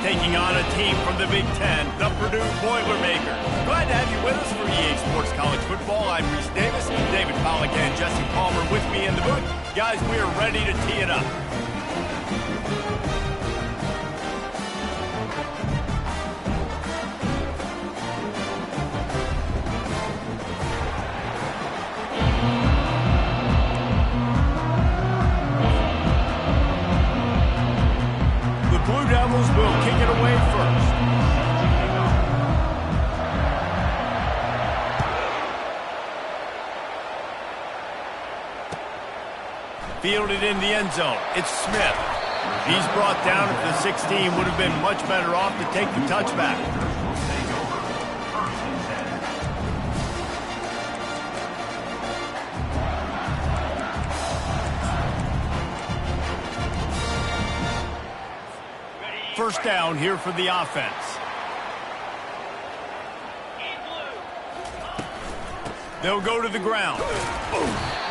taking on a team from the Big Ten, the Purdue Boilermakers. Glad to have you with us for EA Sports College Football. I'm Reese Davis, David Pollack and Jesse Palmer with me in the booth. Guys, we are ready to tee it up. Blue Devils will kick it away first. Fielded in the end zone. It's Smith. He's brought down at the 16. Would have been much better off to take the touchback. First down here for the offense. They'll go to the ground.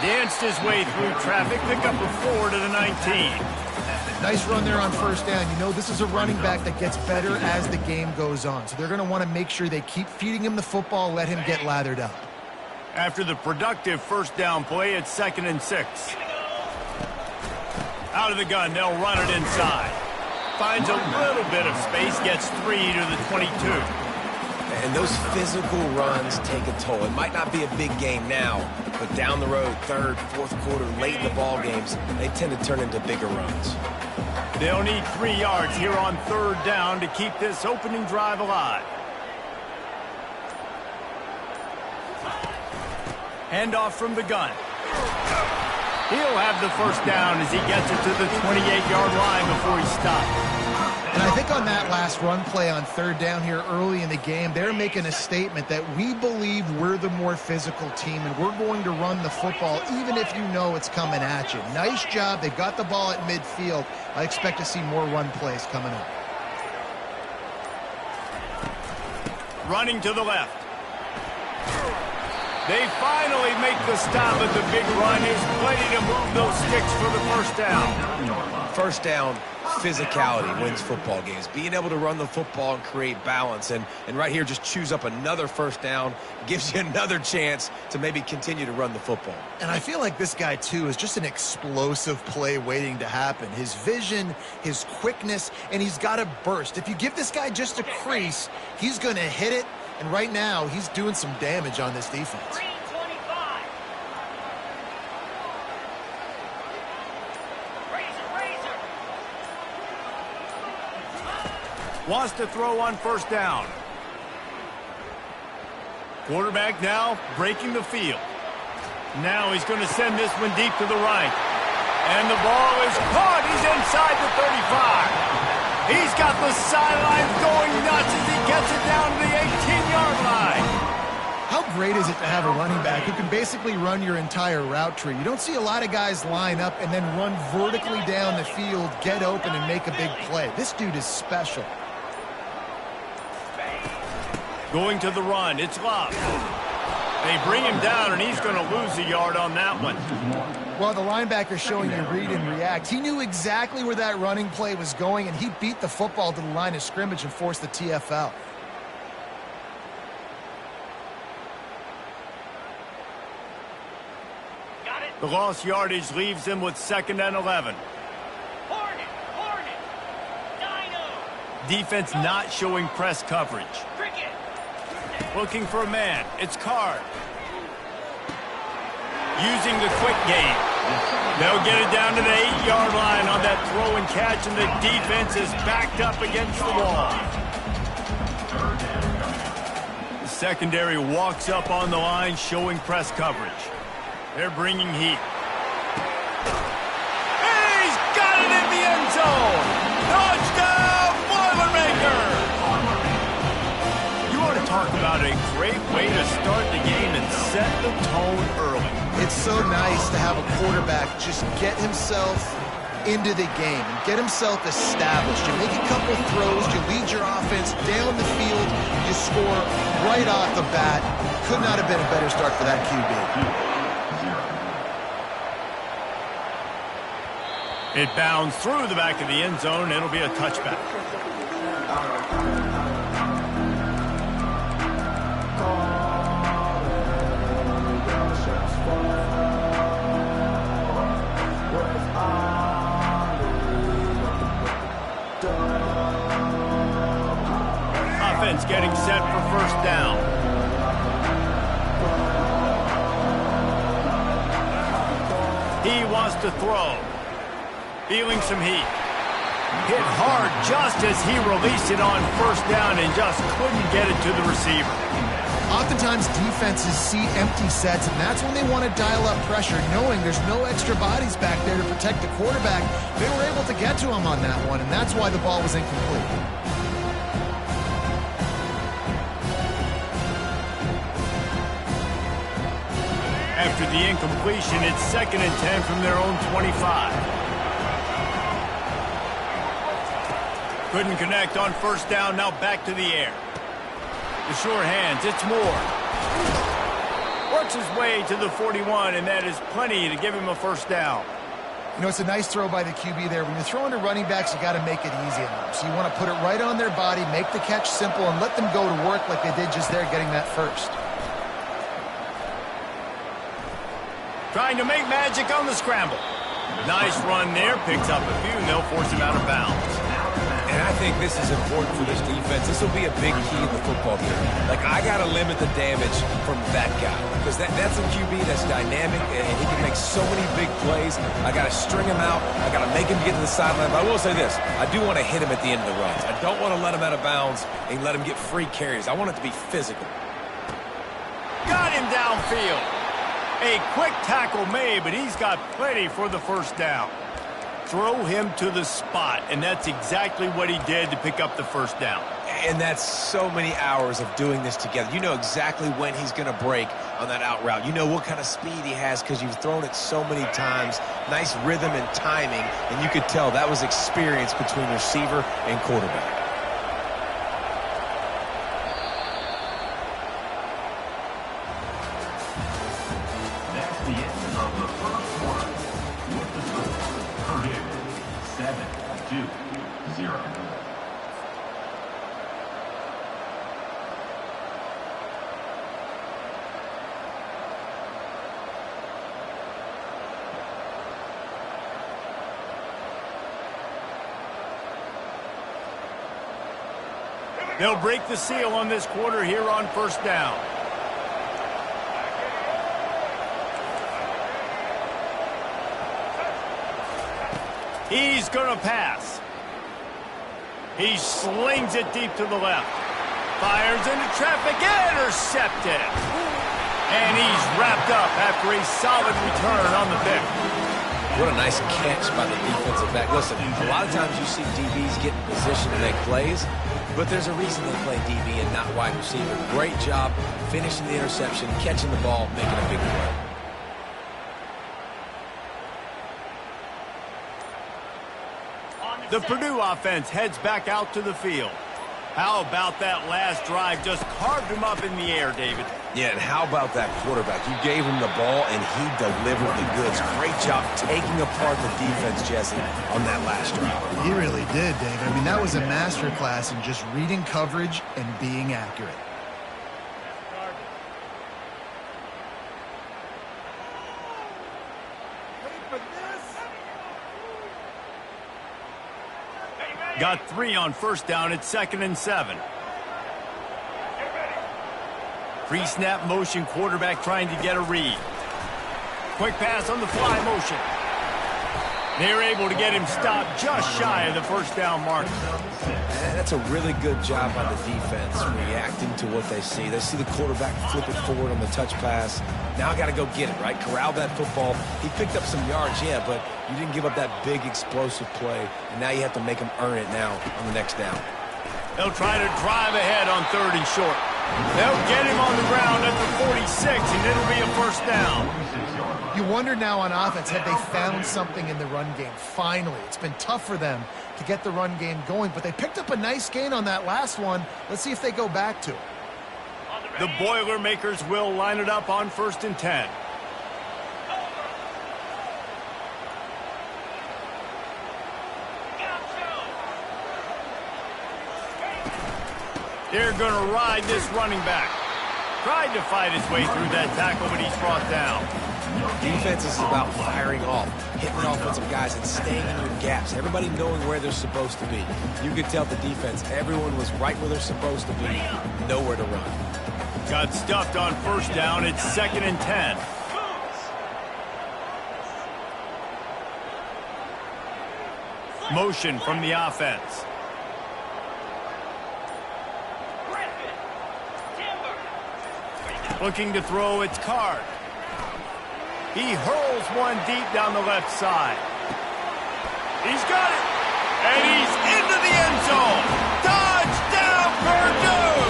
Danced his way through traffic. Pick up a 4 to the 19. Nice run there on first down. You know, this is a running back that gets better as the game goes on. So they're going to want to make sure they keep feeding him the football, let him get lathered up. After the productive first down play, it's 2nd and 6. Out of the gun, they'll run it inside. Finds a little bit of space, gets 3 to the 22. And those physical runs take a toll. It might not be a big game now, but down the road, third, fourth quarter, late in the ball games, they tend to turn into bigger runs. They'll need 3 yards here on third down to keep this opening drive alive. Handoff from the gun. He'll have the first down as he gets it to the 28-yard line before he stops. And I think on that last run play on third down here early in the game, they're making a statement that we believe we're the more physical team and we're going to run the football even if you know it's coming at you. Nice job. They got the ball at midfield. I expect to see more run plays coming up. Running to the left. They finally make the stop at the big run. There's plenty to move those sticks for the first down. First down, physicality wins football games. Being able to run the football and create balance. And right here, just choose up another first down. Gives you another chance to maybe continue to run the football. And I feel like this guy, too, is just an explosive play waiting to happen. His vision, his quickness, and he's got a burst. If you give this guy just a crease, he's going to hit it. And right now, he's doing some damage on this defense. Wants to throw on first down. Quarterback now breaking the field. Now he's going to send this one deep to the right. And the ball is caught. He's inside the 35. He's got the sidelines going nuts as he gets it down to the 18-yard line. How great is it to have a running back who can basically run your entire route tree? You don't see a lot of guys line up and then run vertically down the field, get open, and make a big play. This dude is special. Going to the run, it's Love. They bring him down, and he's going to lose a yard on that one. Well, the linebacker's showing you read and react. He knew exactly where that running play was going, and he beat the football to the line of scrimmage and forced the TFL. The lost yardage leaves him with 2nd and 11. Dino. Defense not showing press coverage. Cricket. Looking for a man. It's Card. Using the quick game. They'll get it down to the 8-yard line on that throw and catch, and the defense is backed up against the wall. The secondary walks up on the line, showing press coverage. They're bringing heat. He's got it in the end zone! Touchdown, Boilermaker! You want to talk about a great way to start the game and set the tone early. It's so nice to have a quarterback just get himself into the game and get himself established. You make a couple throws, you lead your offense down the field, you score right off the bat. Could not have been a better start for that QB. It bounds through the back of the end zone. It'll be a touchback. Offense getting set for first down. He wants to throw. Feeling some heat. Hit hard just as he released it on first down and just couldn't get it to the receiver. Oftentimes defenses see empty sets, and that's when they want to dial up pressure, knowing there's no extra bodies back there to protect the quarterback. They were able to get to him on that one, and that's why the ball was incomplete. After the incompletion, it's 2nd and 10 from their own 25. Couldn't connect on first down, now back to the air. The sure hands, it's Moore. Works his way to the 41, and that is plenty to give him a first down. You know, it's a nice throw by the QB there. When you're throwing to running backs, you got to make it easy on them. So you want to put it right on their body, make the catch simple, and let them go to work like they did just there, getting that first. Trying to make magic on the scramble. Nice run there, picks up a few, and they'll force him out of bounds. And I think this is important for this defense. This will be a big key in the football game. Like, I got to limit the damage from that guy. Because that's a QB that's dynamic, and he can make so many big plays. I got to string him out. I got to make him get to the sideline. But I will say this. I do want to hit him at the end of the runs. I don't want to let him out of bounds and let him get free carries. I want it to be physical. Got him downfield. A quick tackle made, but he's got plenty for the first down. Throw him to the spot, and that's exactly what he did to pick up the first down. And that's so many hours of doing this together. You know exactly when he's going to break on that out route. You know what kind of speed he has because you've thrown it so many times. Nice rhythm and timing, and you could tell that was experience between receiver and quarterback. That's the end of the first quarter. With the score, Purdue 7-0. They'll break the seal on this quarter here on first down. He's going to pass. He slings it deep to the left. Fires into traffic, intercepted. And he's wrapped up after a solid return on the pick. What a nice catch by the defensive back. Listen, a lot of times you see DBs get in position to make plays, but there's a reason they play DB and not wide receiver. Great job finishing the interception, catching the ball, making a big play. The Purdue offense heads back out to the field. How about that last drive? Just carved him up in the air, David. Yeah, and how about that quarterback? You gave him the ball, and he delivered the goods. Great job taking apart the defense, Jesse, on that last drive. He really did, David. I mean, that was a masterclass in just reading coverage and being accurate. Got 3 on first down. It's 2nd and 7. Pre-snap motion, quarterback trying to get a read. Quick pass on the fly motion. They're able to get him stopped just shy of the first down mark. That's a really good job by the defense, reacting to what they see. They see the quarterback flip it forward on the touch pass. Now I got to go get it, right? Corral that football. He picked up some yards, yeah, but you didn't give up that big explosive play, and now you have to make him earn it now on the next down. They'll try to drive ahead on 3rd and short. They'll get him on the ground at the 46, and it'll be a first down. You wonder now on offense, have they found something in the run game? Finally, it's been tough for them to get the run game going, but they picked up a nice gain on that last one. Let's see if they go back to it. The Boilermakers will line it up on 1st and 10. They're going to ride this running back. Tried to fight his way through that tackle, but he's brought down. Defense is about firing off, hitting offensive guys, and staying in your gaps. Everybody knowing where they're supposed to be. You could tell the defense, everyone was right where they're supposed to be, nowhere to run. Got stuffed on first down. It's 2nd and 10. Motion from the offense. Looking to throw, it's Card. He hurls one deep down the left side. He's got it. And he's into the end zone. Touchdown, Purdue!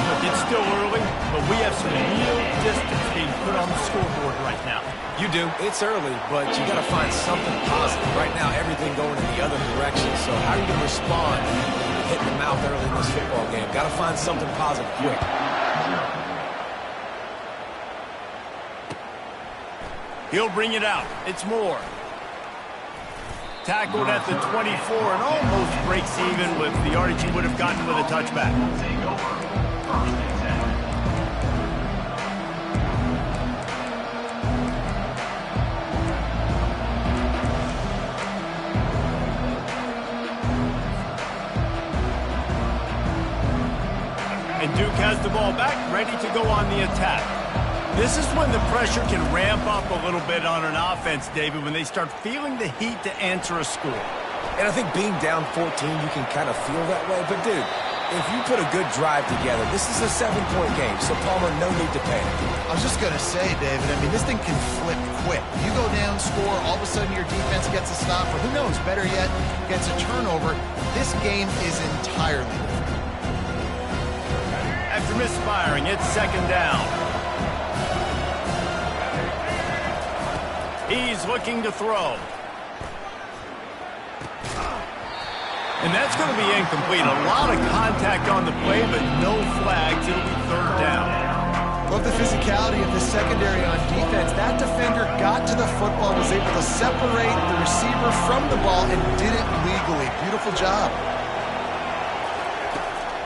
Look, it's still early, but we have some real distance being put on the scoreboard right now. You do. It's early, but you got to find something positive. Right now, everything going in the other direction. So how are you going to respond when you're hitting the mouth early in this football game? Got to find something positive quick. He'll bring it out. It's Moore. Tackled at the 24 and almost breaks even with the yardage he would have gotten with a touchback. And Duke has the ball back, ready to go on the attack. This is when the pressure can ramp up a little bit on an offense, David, when they start feeling the heat to answer a score. And I think being down 14, you can kind of feel that way. But, dude, if you put a good drive together, this is a 7-point game, so Palmer, no need to panic. I was just going to say, David, I mean, this thing can flip quick. You go down, score, all of a sudden your defense gets a stop, or who knows, better yet, gets a turnover. This game is entirely different. After misfiring, it's 2nd down. He's looking to throw. And that's going to be incomplete. A lot of contact on the play, but no flags. It'll be 3rd down. Love the physicality of the secondary on defense. That defender got to the football, was able to separate the receiver from the ball, and did it legally. Beautiful job.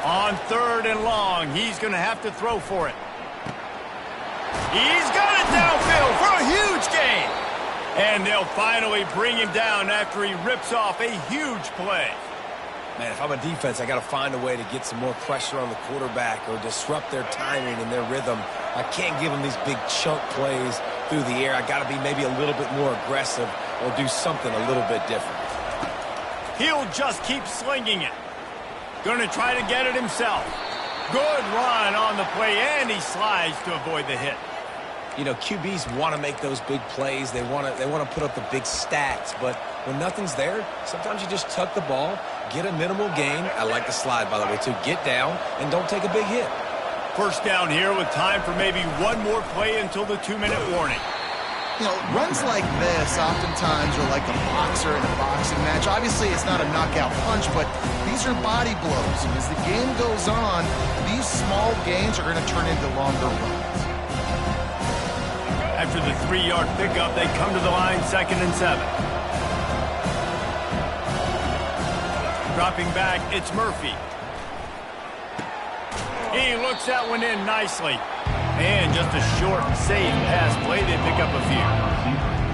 On 3rd and long, he's going to have to throw for it. He's got it downfield for a huge gain. And they'll finally bring him down after he rips off a huge play. Man, if I'm a defense, I got to find a way to get some more pressure on the quarterback or disrupt their timing and their rhythm. I can't give them these big chunk plays through the air. I got to be maybe a little bit more aggressive or do something a little bit different. He'll just keep slinging it. Going to try to get it himself. Good run on the play, and he slides to avoid the hit. You know, QBs want to make those big plays. They want to put up the big stats. But when nothing's there, sometimes you just tuck the ball, get a minimal gain. I like the slide, by the way, too. Get down and don't take a big hit. 1st down here with time for maybe one more play until the 2-minute warning. You know, runs like this oftentimes are like a boxer in a boxing match. Obviously, it's not a knockout punch, but these are body blows. And as the game goes on, these small gains are going to turn into longer runs. After the 3-yard pickup, they come to the line 2nd and 7. Dropping back, it's Murphy. He looks that one in nicely. And just a short, safe pass play. They pick up a few.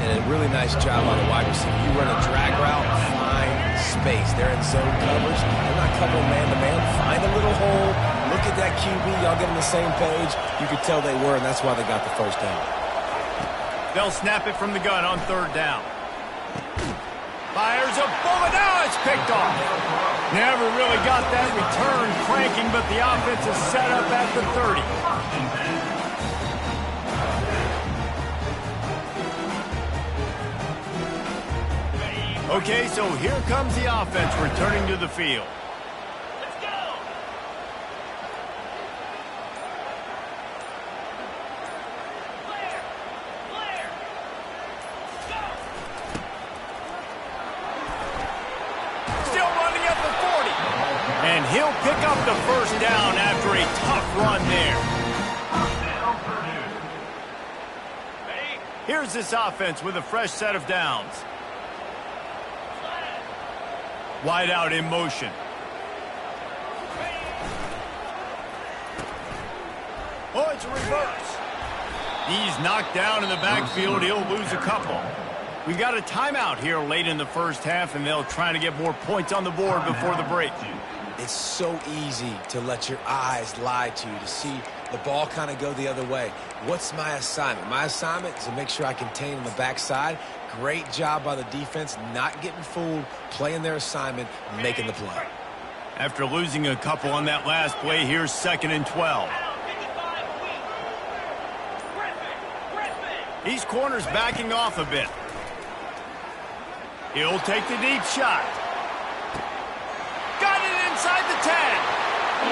And a really nice job on the wide receiver. You run a drag route, find space. They're in zone coverage. They're not covering man-to-man. Find a little hole. Look at that QB. Y'all get on the same page. You could tell they were, and that's why they got the 1st down. They'll snap it from the gun on 3rd down. Fires a bullet. Now it's picked off. Never really got that return cranking, but the offense is set up at the 30. Okay, so here comes the offense returning to the field. Let's go. And he'll pick up the 1st down after a tough run there. Here's this offense with a fresh set of downs. Wide out in motion. Oh, it's a reverse. He's knocked down in the backfield. He'll lose a couple. We've got a timeout here late in the first half, and they'll try to get more points on the board before the break. It's so easy to let your eyes lie to you, to see the ball kind of go the other way. What's my assignment? My assignment is to make sure I contain on the backside. Great job by the defense, not getting fooled, playing their assignment, making the play. After losing a couple on that last play, here's 2nd and 12. These corners backing off a bit. He'll take the deep shot. Got it inside the 10.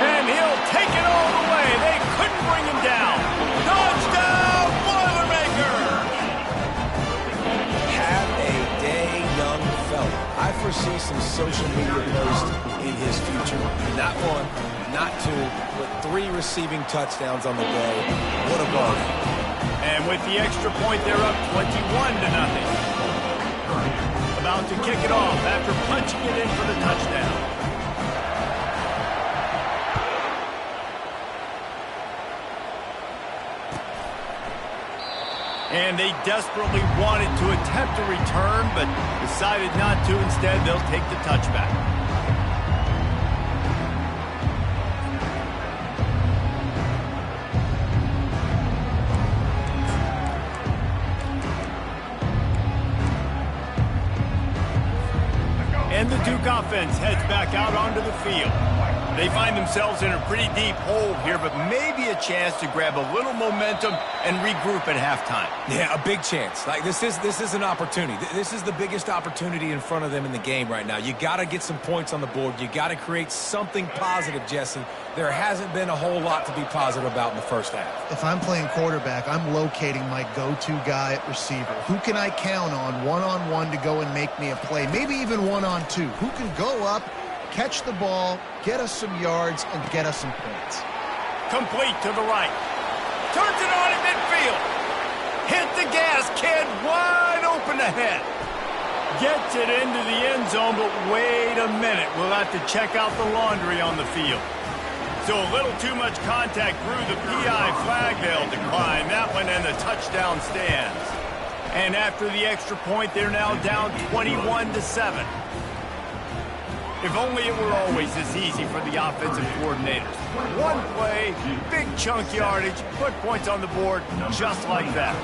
And he'll take it all the way. They couldn't bring him down. Touchdown, Boilermaker! Have a day, young fella. I foresee some social media posts in his future. Not one, not two, but 3 receiving touchdowns on the day. What a ball. And with the extra point, they're up 21-0. About to kick it off after punching it in for the touchdown. And they desperately wanted to attempt a return, but decided not to. Instead, they'll take the touchback. And the Duke offense heads back out onto the field. They find themselves in a pretty deep hole here, but maybe a chance to grab a little momentum and regroup at halftime. Yeah, a big chance. Like this is an opportunity. This is the biggest opportunity in front of them in the game right now. You got to get some points on the board. You got to create something positive, Jesse. There hasn't been a whole lot to be positive about in the first half. If I'm playing quarterback, I'm locating my go-to guy at receiver. Who can I count on one-on-one to go and make me a play? Maybe even one-on-two. Who can go up, catch the ball, get us some yards, and get us some points. Complete to the right. Turns it on at midfield. Hit the gas, kid. Wide open ahead. Gets it into the end zone, but wait a minute. We'll have to check out the laundry on the field. So a little too much contact through the PI flag. They'll decline that one, and the touchdown stands. And after the extra point, they're now down 21-7. If only it were always this easy for the offensive coordinators. One play, big chunk yardage, put points on the board just like that.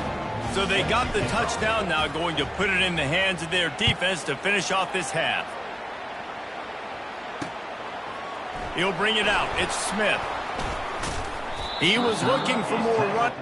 So they got the touchdown, now going to put it in the hands of their defense to finish off this half. He'll bring it out. It's Smith. He was looking for more run.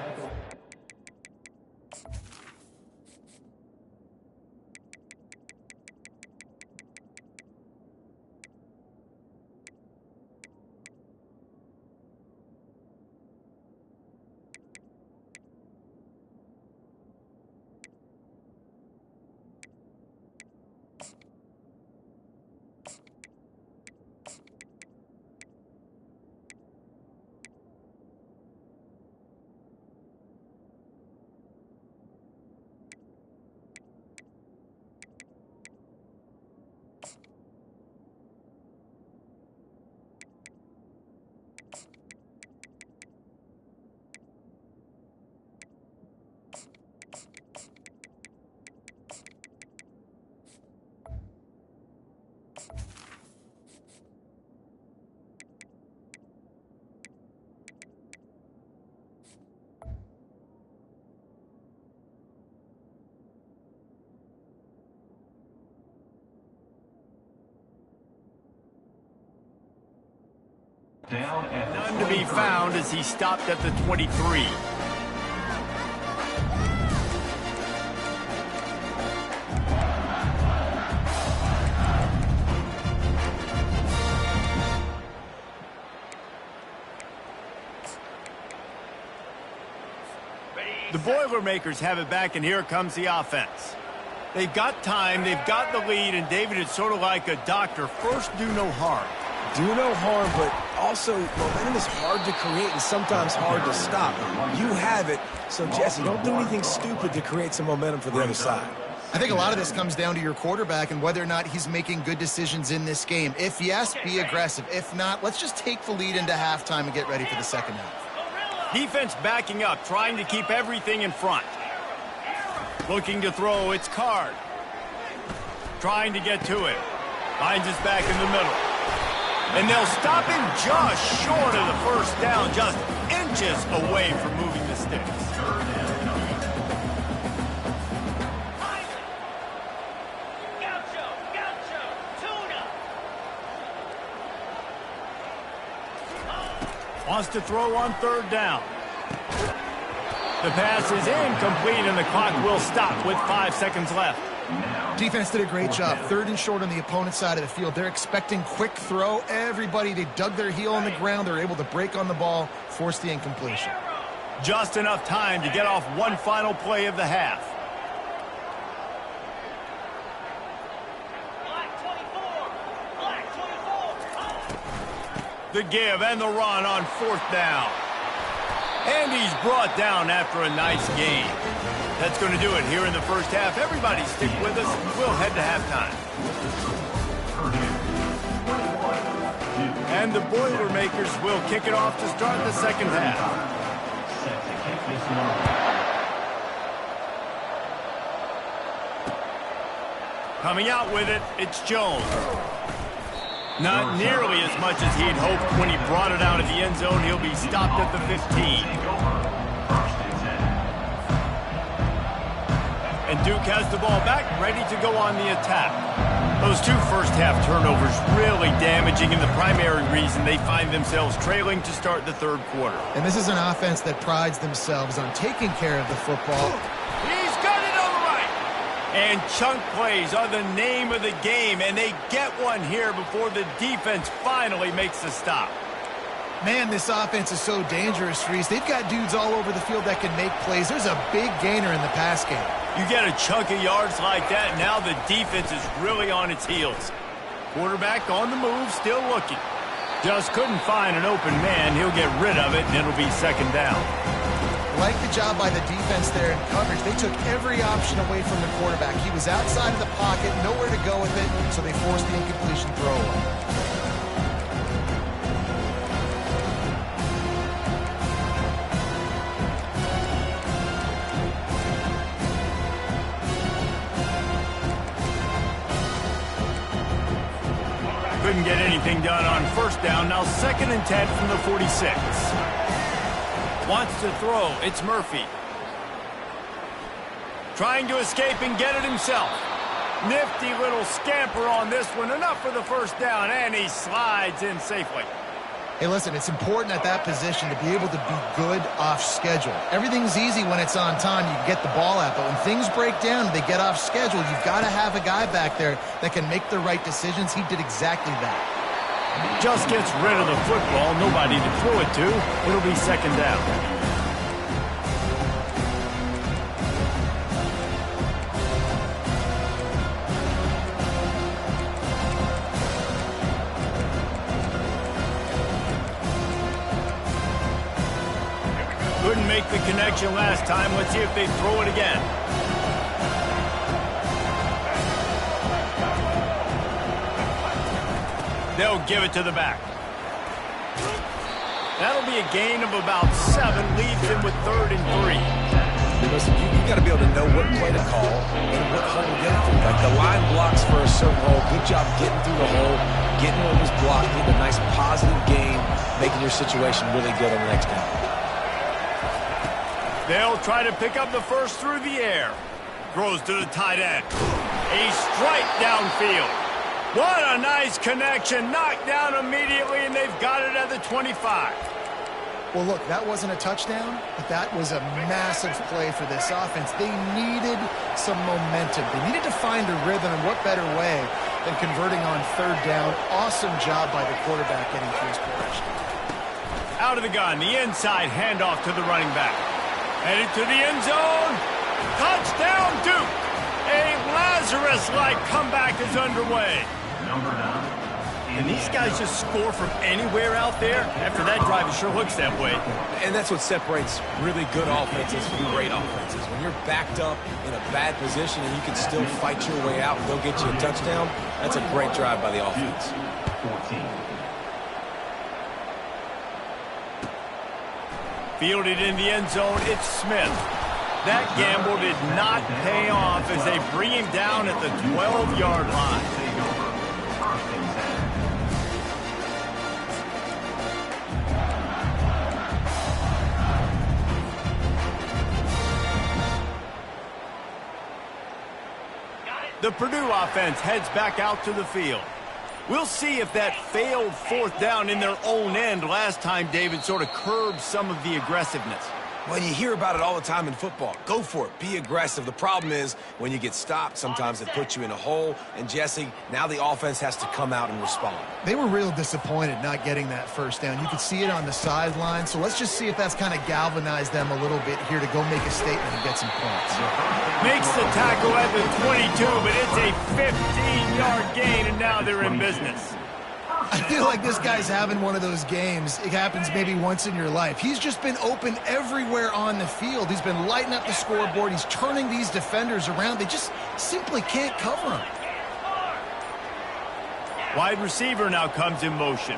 None to be found as he stopped at the 23. The Boilermakers have it back, and here comes the offense. They've got time, they've got the lead, and David, it's sort of like a doctor. First, do no harm. Do no harm, but also momentum is hard to create and sometimes hard to stop. You have it, so Jesse, don't do anything stupid to create some momentum for the other side. I think a lot of this comes down to your quarterback and whether or not he's making good decisions in this game. If yes, be aggressive. If not, let's just take the lead into halftime and get ready for the second half. Defense backing up, trying to keep everything in front. Looking to throw, it's Card. Trying to get to it. Finds his back in the middle. And they'll stop him just short of the first down, just inches away from moving the sticks. Wants to throw on third down. The pass is incomplete, and the clock will stop with 5 seconds left. Defense did a great job. Third and short on the opponent's side of the field. They're expecting quick throw. Everybody, they dug their heel on the ground. They're able to break on the ball, force the incompletion. Just enough time to get off one final play of the half. The give and the run on fourth down. And he's brought down after a nice gain. That's going to do it here in the first half. Everybody stick with us. We'll head to halftime. And the Boilermakers will kick it off to start the second half. Coming out with it, it's Jones. Not nearly as much as he'd hoped when he brought it out of the end zone. He'll be stopped at the 15. And Duke has the ball back, ready to go on the attack. Those two first-half turnovers really damaging, and the primary reason they find themselves trailing to start the third quarter. And this is an offense that prides themselves on taking care of the football. He's got it on the right. And chunk plays are the name of the game, and they get one here before the defense finally makes the stop. Man, this offense is so dangerous, Reese. They've got dudes all over the field that can make plays. There's a big gainer in the pass game. You get a chunk of yards like that, now the defense is really on its heels. Quarterback on the move, still looking. Just couldn't find an open man. He'll get rid of it, and it'll be second down. Like the job by the defense there in coverage. They took every option away from the quarterback. He was outside of the pocket, nowhere to go with it, so they forced the incompletion throw away. Couldn't get anything done on first down. Now 2nd and 10 from the 46. Wants to throw. It's Murphy. Trying to escape and get it himself. Nifty little scamper on this one. Enough for the first down, and he slides in safely. Hey, listen, it's important at that position to be able to be good off schedule. Everything's easy when it's on time. You can get the ball out, but when things break down and they get off schedule, you've got to have a guy back there that can make the right decisions. He did exactly that. Just gets rid of the football. Nobody to throw it to. It'll be second down. Couldn't make the connection last time. Let's see if they throw it again. They'll give it to the back. That'll be a gain of about 7. Leaves him with 3rd and 3. Listen, you got to be able to know what play to call and what hole to get through. Like the line blocks for a certain hole. Good job getting through the hole, getting what was blocked, getting a nice positive gain, making your situation really good on the next down. They'll try to pick up the first through the air. Throws to the tight end. A strike downfield. What a nice connection. Knocked down immediately, and they've got it at the 25. Well, look, that wasn't a touchdown, but that was a massive play for this offense. They needed some momentum. They needed to find a rhythm, and what better way than converting on third down. Awesome job by the quarterback getting through his progression. Out of the gun, the inside handoff to the running back. Headed to the end zone. Touchdown, Duke. A Lazarus-like comeback is underway. And these guys just score from anywhere out there. After that drive, it sure looks that way. And that's what separates really good offenses from great offenses. When you're backed up in a bad position and you can still fight your way out and go get you a touchdown, that's a great drive by the offense. 14. Fielded in the end zone, it's Smith. That gamble did not pay off as they bring him down at the 12-yard line. The Purdue offense heads back out to the field. We'll see if that failed fourth down in their own end last time, David, sort of curbed some of the aggressiveness. Well, you hear about it all the time in football. Go for it. Be aggressive. The problem is when you get stopped, sometimes it puts you in a hole. And, Jesse, now the offense has to come out and respond. They were real disappointed not getting that first down. You could see it on the sideline. So let's just see if that's kind of galvanized them a little bit here to go make a statement and get some points. Makes the tackle at the 22, but it's a 15-yard gain, and now they're in business. I feel like this guy's having one of those games. It happens maybe once in your life. He's just been open everywhere on the field. He's been lighting up the scoreboard. He's turning these defenders around. They just simply can't cover him. Wide receiver now comes in motion.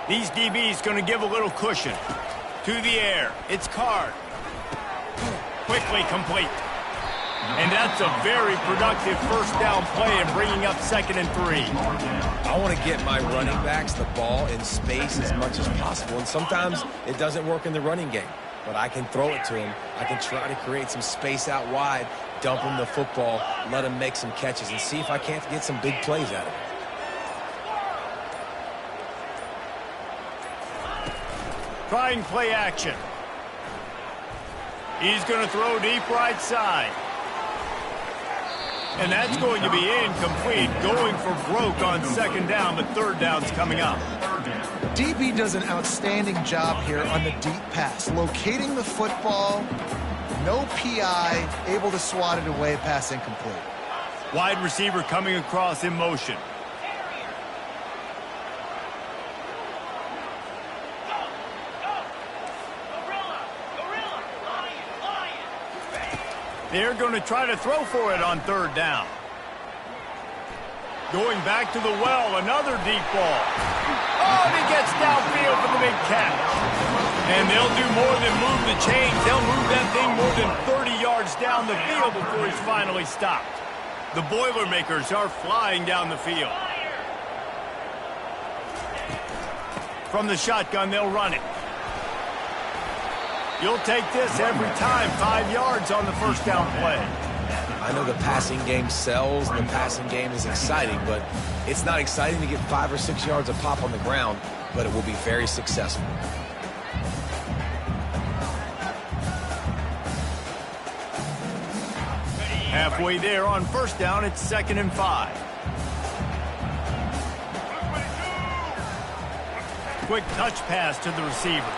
These DBs going to give a little cushion. To the air. It's Card. Quickly complete. And that's a very productive first down play and bringing up 2nd and 3. I want to get my running backs the ball in space as much as possible. And sometimes it doesn't work in the running game. But I can throw it to him. I can try to create some space out wide, dump him the football, let him make some catches, and see if I can't get some big plays out of him. Trying play action. He's going to throw deep right side. And that's going to be incomplete, going for broke on 2nd down, but 3rd down's coming up. DB does an outstanding job here on the deep pass, locating the football, no PI, able to swat it away, pass incomplete. Wide receiver coming across in motion. They're going to try to throw for it on 3rd down. Going back to the well, another deep ball. Oh, and he gets downfield for the big catch. And they'll do more than move the chains. They'll move that thing more than 30 yards down the field before he's finally stopped. The Boilermakers are flying down the field. From the shotgun, they'll run it. You'll take this every time. 5 yards on the first down play. I know the passing game sells, and the passing game is exciting, but it's not exciting to get 5 or 6 yards a pop on the ground, but it will be very successful. Halfway there on first down, it's 2nd and 5. Quick touch pass to the receiver.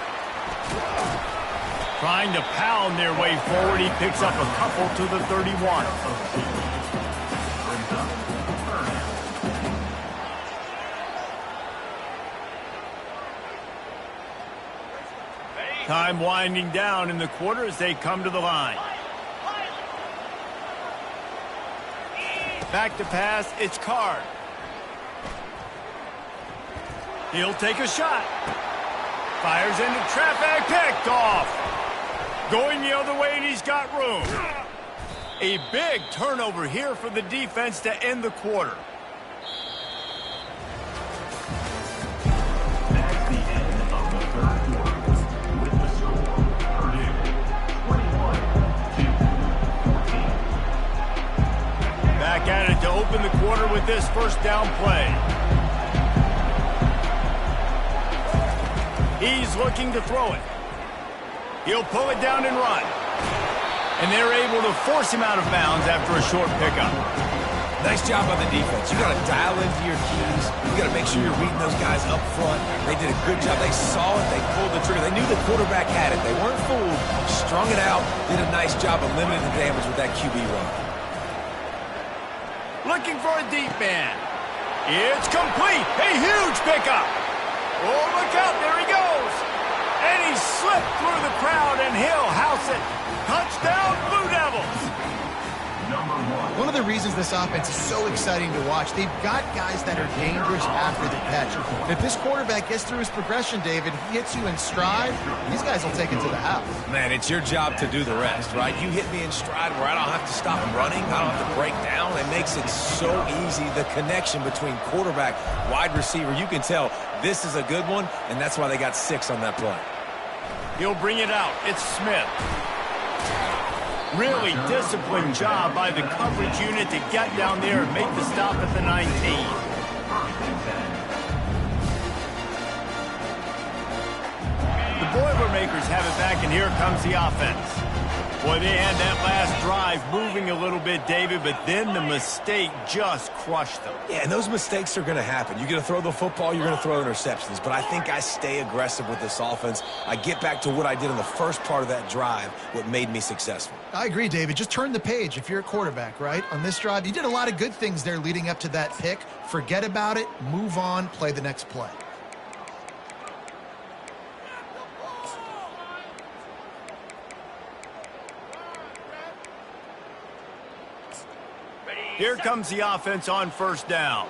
Trying to pound their way forward. He picks up a couple to the 31. Time winding down in the quarter as they come to the line. Back to pass, it's Card. He'll take a shot. Fires into traffic, picked off. Going the other way, and he's got room. A big turnover here for the defense to end the quarter. That's the end of the 3rd quarter. With the score, Purdue 21-14. Back at it to open the quarter with this first down play. He's looking to throw it. He'll pull it down and run. And they're able to force him out of bounds after a short pickup. Nice job by the defense. You got to dial into your keys. You got to make sure you're reading those guys up front. They did a good job. They saw it. They pulled the trigger. They knew the quarterback had it. They weren't fooled. Strung it out. Did a nice job of limiting the damage with that QB run. Looking for a deep man. It's complete. A huge pickup. Oh, look out. There he goes. And he slipped through the crowd, and he'll house it. Touchdown, Blue Devils. One of the reasons this offense is so exciting to watch, they've got guys that are dangerous after the catch. And if this quarterback gets through his progression, David, he hits you in stride, these guys will take it to the house. Man, it's your job to do the rest, right? You hit me in stride where I don't have to stop running, I don't have to break down. It makes it so easy, the connection between quarterback, wide receiver. You can tell this is a good one, and that's why they got 6 on that play. He'll bring it out. It's Smith. Really disciplined job by the coverage unit to get down there and make the stop at the 19. The Boilermakers have it back, and here comes the offense. Boy, they had that last drive moving a little bit, David, but then the mistake just crushed them. Yeah, and those mistakes are going to happen. You're going to throw the football, you're going to throw interceptions. But I think I stay aggressive with this offense. I get back to what I did in the first part of that drive, what made me successful. I agree, David. Just turn the page if you're a quarterback, right? On this drive, you did a lot of good things there leading up to that pick. Forget about it, move on, play the next play. Here comes the offense on first down.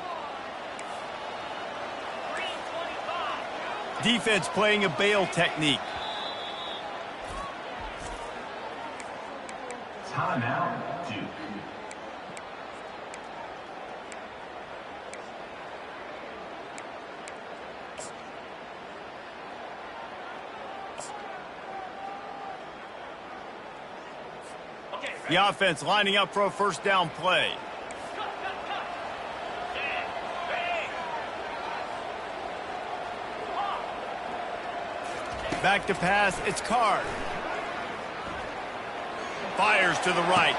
Defense playing a bail technique. Timeout, Duke. The offense lining up for a first down play. Back to pass, it's Card. Fires to the right.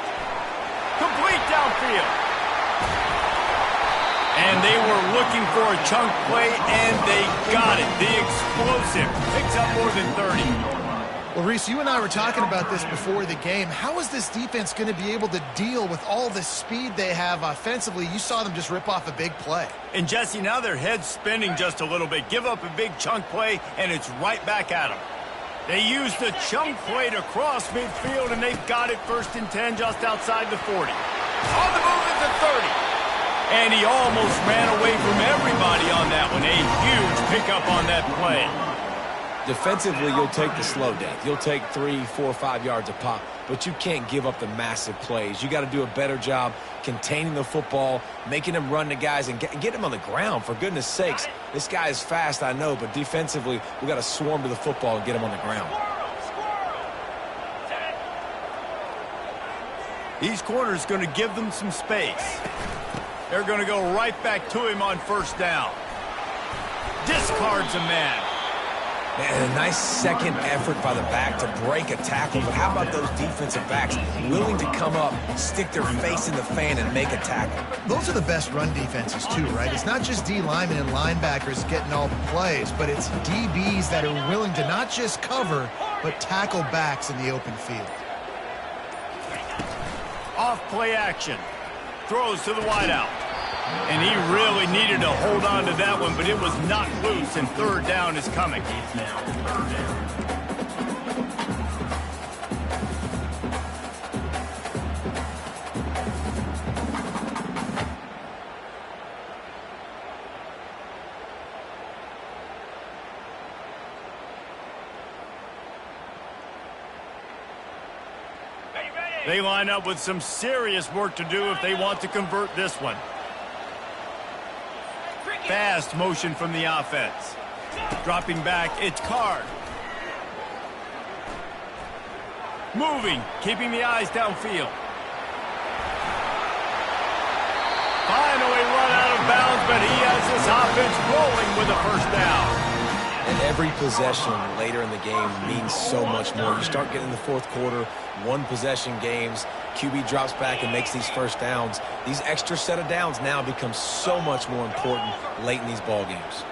Complete downfield. And they were looking for a chunk play, and they got it. The explosive picks up more than 30. Well, Reese, you and I were talking about this before the game. How is this defense going to be able to deal with all the speed they have offensively? You saw them just rip off a big play. And, Jesse, now their head's spinning just a little bit. Give up a big chunk play, and it's right back at them. They used the chunk play to cross midfield, and they've got it 1st and 10 just outside the 40. On the move at the 30. And he almost ran away from everybody on that one. A huge pickup on that play. Defensively, you'll take the slow death. You'll take 3, 4, 5 yards a pop, but you can't give up the massive plays. You got to do a better job containing the football, making them run the guys, and get him on the ground. For goodness sakes, this guy is fast, I know, but defensively, we got to swarm to the football and get him on the ground. These corners going to give them some space. They're going to go right back to him on first down. Discards a man. Man, a nice second effort by the back to break a tackle, but how about those defensive backs willing to come up, stick their face in the fan, and make a tackle? Those are the best run defenses, too, right? It's not just D linemen and linebackers getting all the plays, but it's DBs that are willing to not just cover, but tackle backs in the open field. Off play action. Throws to the wideout. And he really needed to hold on to that one, but it was not loose, and third down is coming. They line up with some serious work to do if they want to convert this one. Fast motion from the offense. Dropping back, it's Card. Moving, keeping the eyes downfield. Finally run out of bounds, but he has this offense rolling with a first down. And every possession later in the game means so much more. You start getting in the fourth quarter, one-possession games, QB drops back and makes these first downs. These extra set of downs now become so much more important late in these ball games.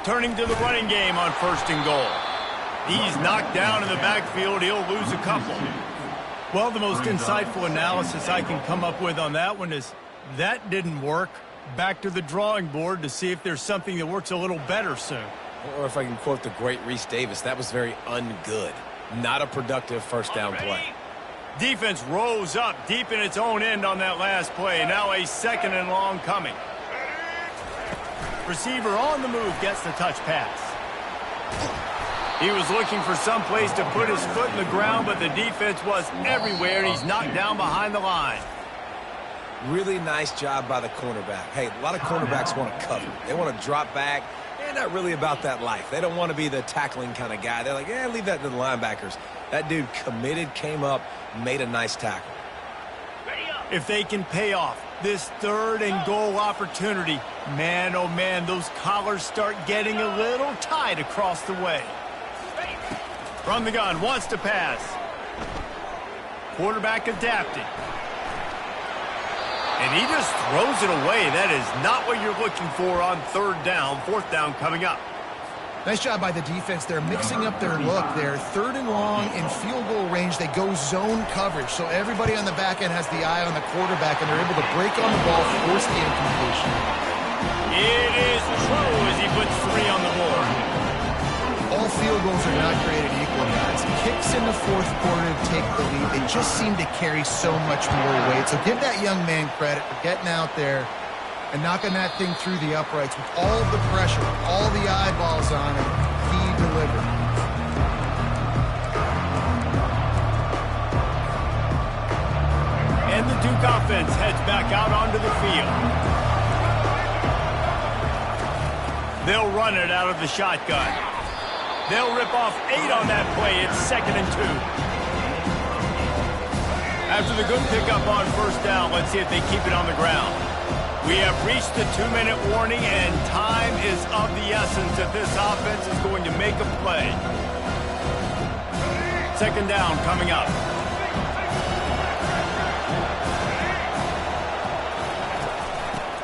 Turning to the running game on 1st and goal. He's knocked down in the backfield. He'll lose a couple. Well, the most insightful analysis I can come up with on that one is that didn't work. Back to the drawing board to see if there's something that works a little better soon. Or if I can quote the great Reese Davis, that was very ungood. Not a productive first down play. Defense rose up deep in its own end on that last play. Now a 2nd and long coming. Receiver on the move gets the touch pass. He was looking for some place to put his foot in the ground, but the defense was everywhere, and he's knocked down behind the line. Really nice job by the cornerback. Hey, a lot of cornerbacks want to cover. They want to drop back. They're not really about that life. They don't want to be the tackling kind of guy. They're like, yeah, leave that to the linebackers. That dude committed, came up, made a nice tackle. If they can pay off this 3rd and goal opportunity, man, oh man, those collars start getting a little tight across the way. From the gun, wants to pass. Quarterback adapting. And he just throws it away. That is not what you're looking for on 3rd down. 4th down coming up. Nice job by the defense. They're mixing up their look. They're 3rd and long in field goal range. They go zone coverage. So everybody on the back end has the eye on the quarterback, and they're able to break on the ball, force the incompletion. It is true as he puts 3 on the board. All field goals are not created equal, guys. Kicks in the 4th quarter to take the lead. They just seem to carry so much more weight. So give that young man credit for getting out there and knocking that thing through the uprights with all the pressure, all the eyeballs on him. He delivered. And the Duke offense heads back out onto the field. They'll run it out of the shotgun. They'll rip off 8 on that play. It's 2nd and 2. After the good pickup on 1st down, let's see if they keep it on the ground. We have reached the 2-minute warning, and time is of the essence if this offense is going to make a play. 2nd down coming up.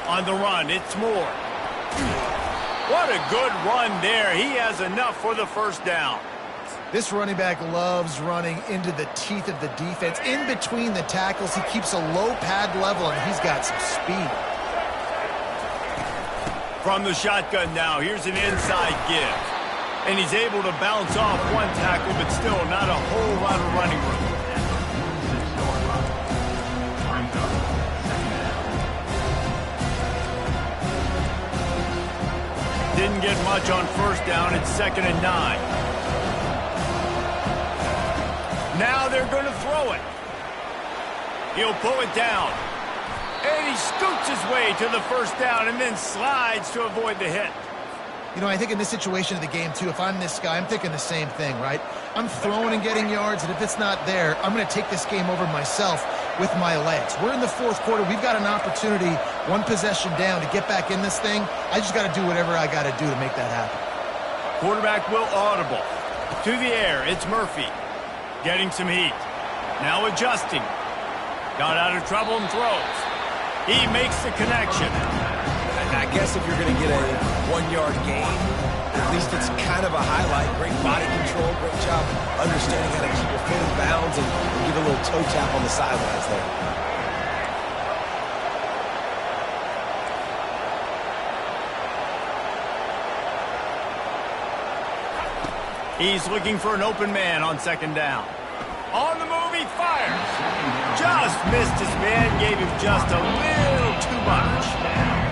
On the run, it's Moore. What a good run there. He has enough for the 1st down. This running back loves running into the teeth of the defense. In between the tackles, he keeps a low pad level, and he's got some speed. From the shotgun now, here's an inside give. And he's able to bounce off 1 tackle, but still not a whole lot of running room. Didn't get much on 1st down. It's 2nd and 9. Now they're going to throw it. He'll pull it down. And he scoots his way to the 1st down and then slides to avoid the hit. You know, I think in this situation of the game, too, if I'm this guy, I'm thinking the same thing, right? I'm throwing and getting yards, and if it's not there, I'm going to take this game over myself with my legs. We're in the 4th quarter. We've got an opportunity, 1 possession down, to get back in this thing. I just got to do whatever I got to do to make that happen. Quarterback will audible. To the air, it's Murphy. Getting some heat. Now adjusting. Got out of trouble and throws. He makes the connection. I guess if you're going to get a 1-yard gain, at least it's kind of a highlight. Great body control, great job understanding how to keep your foot in bounds and give a little toe tap on the sidelines there. He's looking for an open man on 2nd down. On the move, he fires. Just missed his man, gave him just a little too much.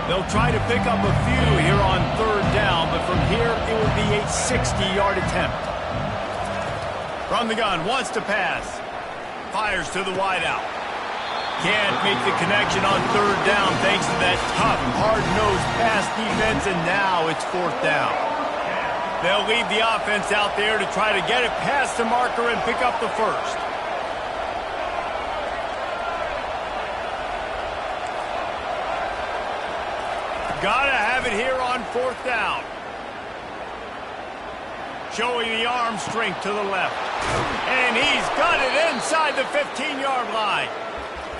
They'll try to pick up a few here on 3rd down, but from here, it would be a 60-yard attempt. From the gun, wants to pass. Fires to the wideout. Can't make the connection on 3rd down thanks to that tough, hard-nosed pass defense, and now it's 4th down. They'll leave the offense out there to try to get it past the marker and pick up the 1st. Gotta have it here on 4th down. Showing the arm strength to the left. And he's got it inside the 15-yard line.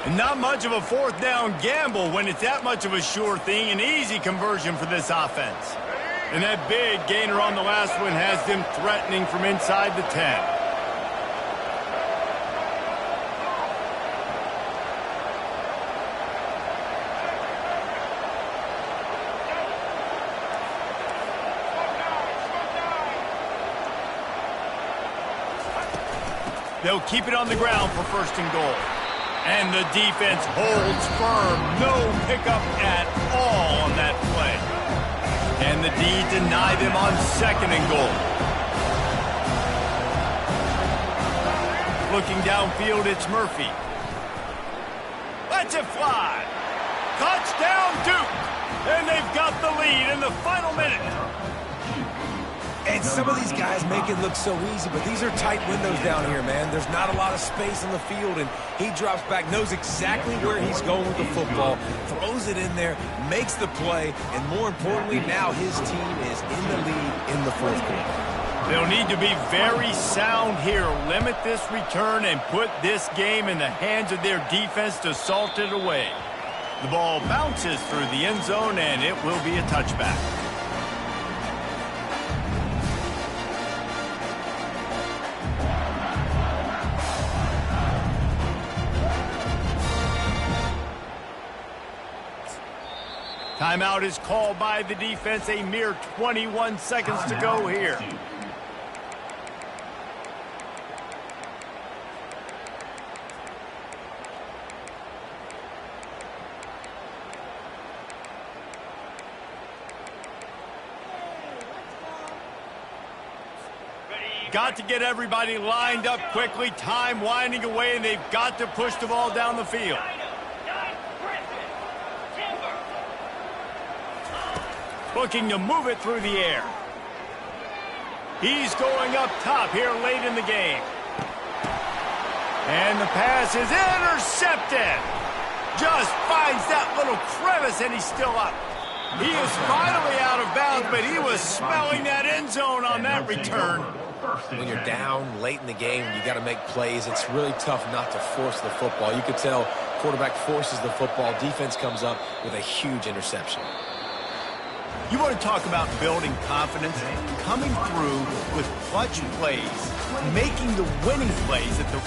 And not much of a 4th down gamble when it's that much of a sure thing. An easy conversion for this offense. And that big gainer on the last one has them threatening from inside the 10. They'll keep it on the ground for first and goal. And the defense holds firm. No pickup at all on that play. And the D deny them on second and goal. Looking downfield, it's Murphy. Lets it fly. Touchdown, Duke. And they've got the lead in the final minute. And some of these guys make it look so easy, but these are tight windows down here, man. There's not a lot of space on the field, and he drops back, knows exactly where he's going with the football, throws it in there, makes the play, and more importantly, now his team is in the lead in the fourth quarter. They'll need to be very sound here, limit this return, and put this game in the hands of their defense to salt it away. The ball bounces through the end zone, and it will be a touchback. Timeout is called by the defense. A mere 21 seconds to go here. Got to get everybody lined up quickly. Time winding away, and they've got to push the ball down the field. Looking to move it through the air. He's going up top here late in the game. And the pass is intercepted. Just finds that little crevice, and he's still up. He is finally out of bounds, but he was smelling that end zone on that return. When you're down late in the game, you got to make plays. It's really tough not to force the football. You could tell quarterback forces the football. Defense comes up with a huge interception. You want to talk about building confidence? Coming through with clutch plays, making the winning plays at the